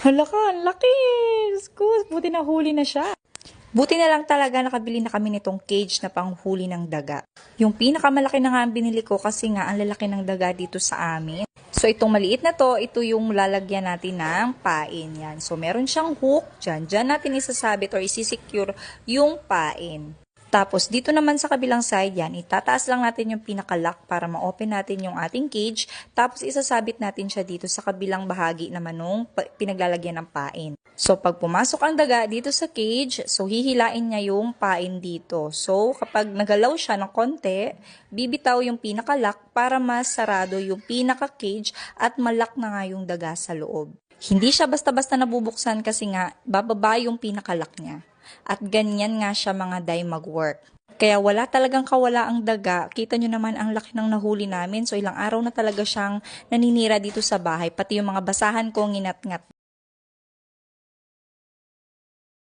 Hala ka, ang laki! Diyos ko, buti na huli na siya. Buti na lang talaga nakabili na kami nitong cage na panghuli ng daga. Yung pinakamalaki na nga ang binili ko kasi nga ang lalaki ng daga dito sa amin. So itong maliit na to, ito yung lalagyan natin ng pain. Yan. So meron siyang hook, dyan natin isasabit or isisecure yung pain. Tapos, dito naman sa kabilang side yan, itataas lang natin yung pinaka-lock para ma-open natin yung ating cage. Tapos, isasabit natin siya dito sa kabilang bahagi naman nung pinaglalagyan ng pain. So, pag pumasok ang daga dito sa cage, so hihilain niya yung pain dito. So, kapag nagalaw siya ng konti, bibitaw yung pinaka-lock para mas sarado yung pinaka-cage at malak na nga yung daga sa loob. Hindi siya basta-basta nabubuksan kasi nga bababa yung pinaka-lock niya. At ganyan nga siya mga day mag-work. Kaya wala talagang kawala ang daga. Kita nyo naman ang laki ng nahuli namin. So ilang araw na talaga siyang naninira dito sa bahay. Pati yung mga basahan ko, nginat-ngat